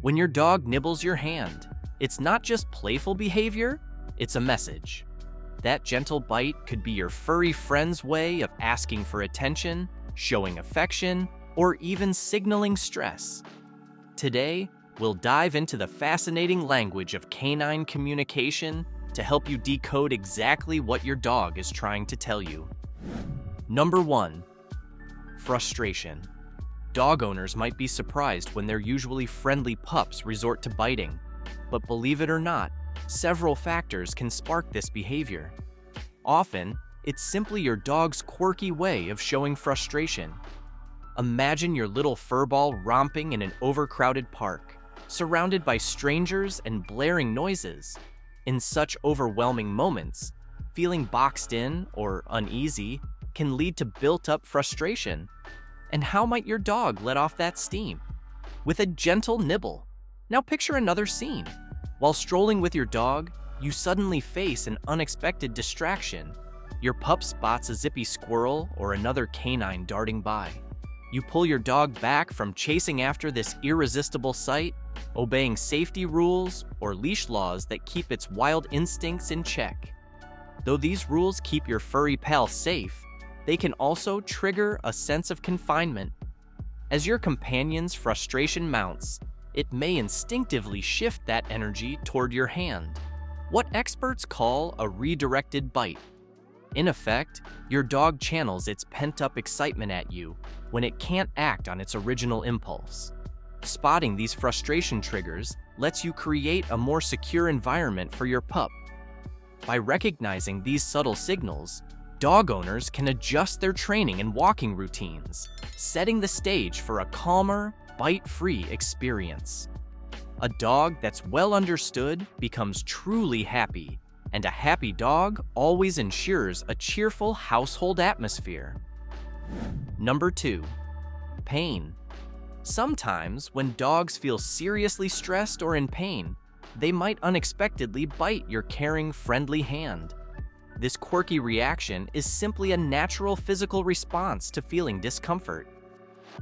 When your dog nibbles your hand, it's not just playful behavior, it's a message. That gentle bite could be your furry friend's way of asking for attention, showing affection, or even signaling stress. Today, we'll dive into the fascinating language of canine communication to help you decode exactly what your dog is trying to tell you. Number 1. Frustration. Dog owners might be surprised when their usually friendly pups resort to biting, but believe it or not, several factors can spark this behavior. Often, it's simply your dog's quirky way of showing frustration. Imagine your little furball romping in an overcrowded park, surrounded by strangers and blaring noises. In such overwhelming moments, feeling boxed in or uneasy can lead to built-up frustration. And how might your dog let off that steam? With a gentle nibble. Now picture another scene. While strolling with your dog, you suddenly face an unexpected distraction. Your pup spots a zippy squirrel or another canine darting by. You pull your dog back from chasing after this irresistible sight, obeying safety rules or leash laws that keep its wild instincts in check. Though these rules keep your furry pal safe, they can also trigger a sense of confinement. As your companion's frustration mounts, it may instinctively shift that energy toward your hand, what experts call a redirected bite. In effect, your dog channels its pent-up excitement at you when it can't act on its original impulse. Spotting these frustration triggers lets you create a more secure environment for your pup. By recognizing these subtle signals, dog owners can adjust their training and walking routines, setting the stage for a calmer, bite-free experience. A dog that's well understood becomes truly happy, and a happy dog always ensures a cheerful household atmosphere. Number 2. Pain. Sometimes, when dogs feel seriously stressed or in pain, they might unexpectedly bite your caring, friendly hand. This quirky reaction is simply a natural physical response to feeling discomfort.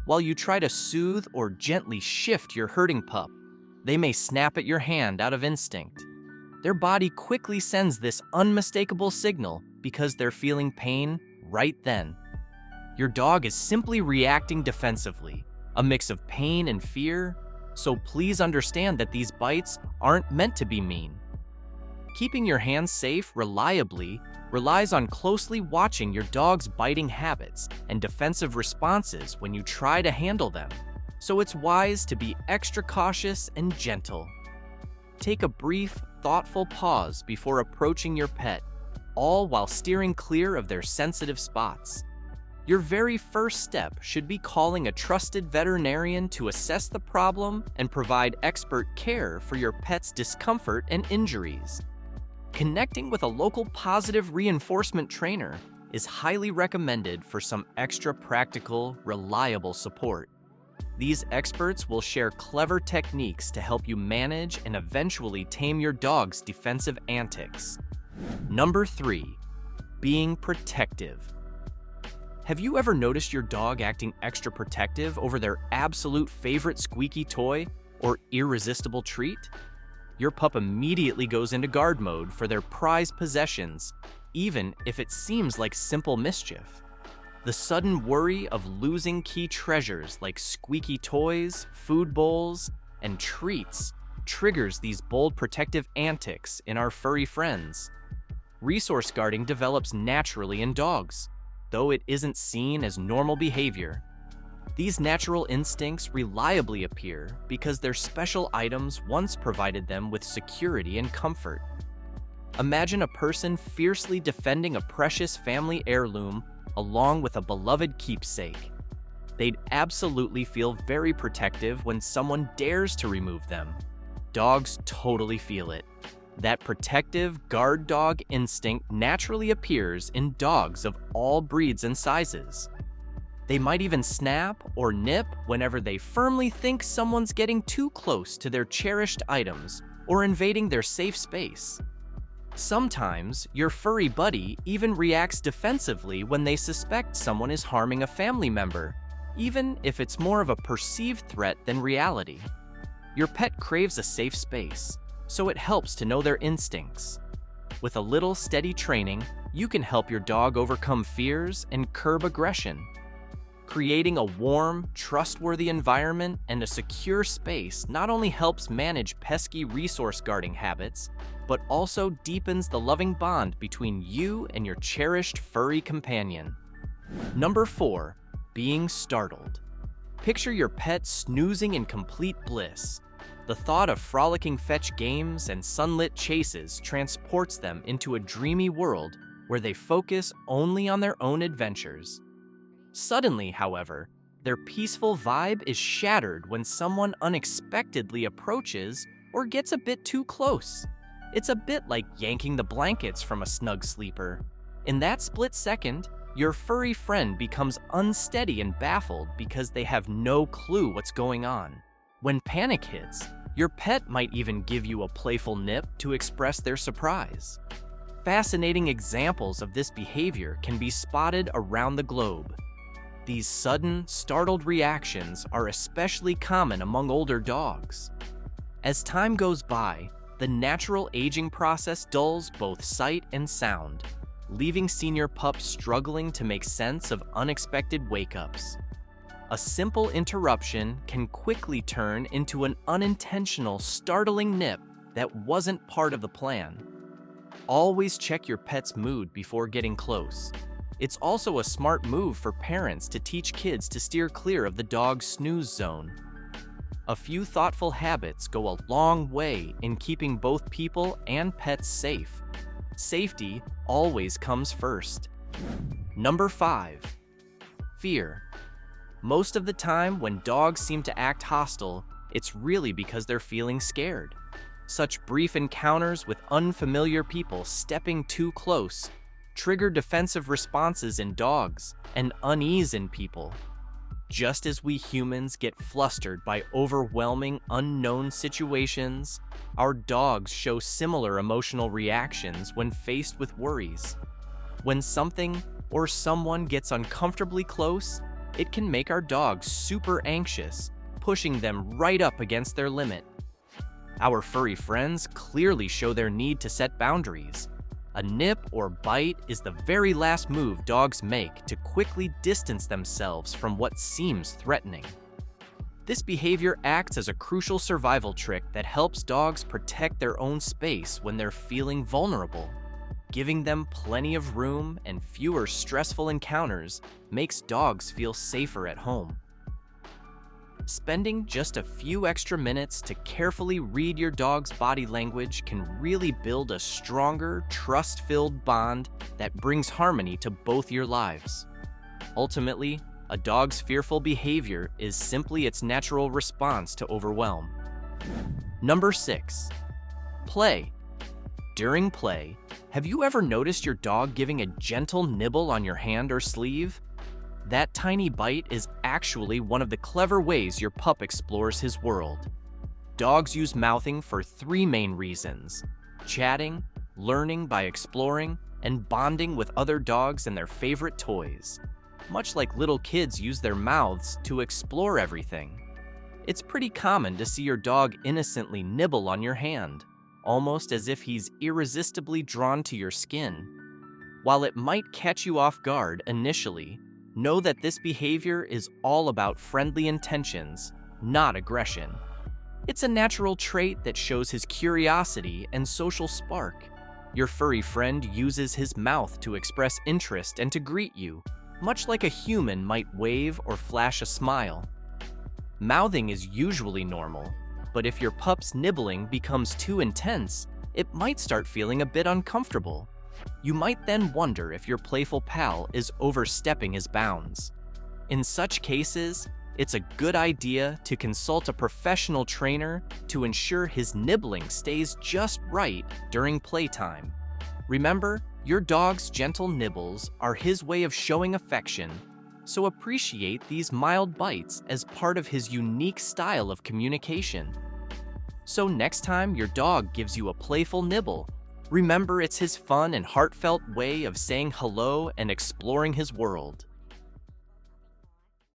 While you try to soothe or gently shift your hurting pup, they may snap at your hand out of instinct. Their body quickly sends this unmistakable signal because they're feeling pain right then. Your dog is simply reacting defensively, a mix of pain and fear, so please understand that these bites aren't meant to be mean. Keeping your hands safe reliably relies on closely watching your dog's biting habits and defensive responses when you try to handle them, so it's wise to be extra cautious and gentle. Take a brief, thoughtful pause before approaching your pet, all while steering clear of their sensitive spots. Your very first step should be calling a trusted veterinarian to assess the problem and provide expert care for your pet's discomfort and injuries. Connecting with a local positive reinforcement trainer is highly recommended for some extra practical, reliable support. These experts will share clever techniques to help you manage and eventually tame your dog's defensive antics. Number 3. Being protective. Have you ever noticed your dog acting extra protective over their absolute favorite squeaky toy or irresistible treat? Your pup immediately goes into guard mode for their prized possessions, even if it seems like simple mischief. The sudden worry of losing key treasures like squeaky toys, food bowls, and treats triggers these bold protective antics in our furry friends. Resource guarding develops naturally in dogs, though it isn't seen as normal behavior. These natural instincts reliably appear because their special items once provided them with security and comfort. Imagine a person fiercely defending a precious family heirloom along with a beloved keepsake. They'd absolutely feel very protective when someone dares to remove them. Dogs totally feel it. That protective guard dog instinct naturally appears in dogs of all breeds and sizes. They might even snap or nip whenever they firmly think someone's getting too close to their cherished items or invading their safe space. Sometimes, your furry buddy even reacts defensively when they suspect someone is harming a family member, even if it's more of a perceived threat than reality. Your pet craves a safe space, so it helps to know their instincts. With a little steady training, you can help your dog overcome fears and curb aggression. Creating a warm, trustworthy environment and a secure space not only helps manage pesky resource guarding habits, but also deepens the loving bond between you and your cherished furry companion. Number 4, being startled. Picture your pet snoozing in complete bliss. The thought of frolicking fetch games and sunlit chases transports them into a dreamy world where they focus only on their own adventures. Suddenly, however, their peaceful vibe is shattered when someone unexpectedly approaches or gets a bit too close. It's a bit like yanking the blankets from a snug sleeper. In that split second, your furry friend becomes unsteady and baffled because they have no clue what's going on. When panic hits, your pet might even give you a playful nip to express their surprise. Fascinating examples of this behavior can be spotted around the globe. These sudden, startled reactions are especially common among older dogs. As time goes by, the natural aging process dulls both sight and sound, leaving senior pups struggling to make sense of unexpected wake-ups. A simple interruption can quickly turn into an unintentional, startling nip that wasn't part of the plan. Always check your pet's mood before getting close. It's also a smart move for parents to teach kids to steer clear of the dog's snooze zone. A few thoughtful habits go a long way in keeping both people and pets safe. Safety always comes first. Number 5, fear. Most of the time when dogs seem to act hostile, it's really because they're feeling scared. Such brief encounters with unfamiliar people stepping too close trigger defensive responses in dogs and unease in people. Just as we humans get flustered by overwhelming, unknown situations, our dogs show similar emotional reactions when faced with worries. When something or someone gets uncomfortably close, it can make our dogs super anxious, pushing them right up against their limit. Our furry friends clearly show their need to set boundaries. A nip or bite is the very last move dogs make to quickly distance themselves from what seems threatening. This behavior acts as a crucial survival trick that helps dogs protect their own space when they're feeling vulnerable. Giving them plenty of room and fewer stressful encounters makes dogs feel safer at home. Spending just a few extra minutes to carefully read your dog's body language can really build a stronger, trust-filled bond that brings harmony to both your lives. Ultimately, a dog's fearful behavior is simply its natural response to overwhelm. Number 6, play. During play, have you ever noticed your dog giving a gentle nibble on your hand or sleeve? That tiny bite is actually one of the clever ways your pup explores his world. Dogs use mouthing for 3 main reasons: chatting, learning by exploring, and bonding with other dogs and their favorite toys. Much like little kids use their mouths to explore everything. It's pretty common to see your dog innocently nibble on your hand, almost as if he's irresistibly drawn to your skin. While it might catch you off guard initially, know that this behavior is all about friendly intentions, not aggression. It's a natural trait that shows his curiosity and social spark. Your furry friend uses his mouth to express interest and to greet you, much like a human might wave or flash a smile. Mouthing is usually normal, but if your pup's nibbling becomes too intense, it might start feeling a bit uncomfortable. You might then wonder if your playful pal is overstepping his bounds. In such cases, it's a good idea to consult a professional trainer to ensure his nibbling stays just right during playtime. Remember, your dog's gentle nibbles are his way of showing affection, so appreciate these mild bites as part of his unique style of communication. So next time your dog gives you a playful nibble, remember it's his fun and heartfelt way of saying hello and exploring his world.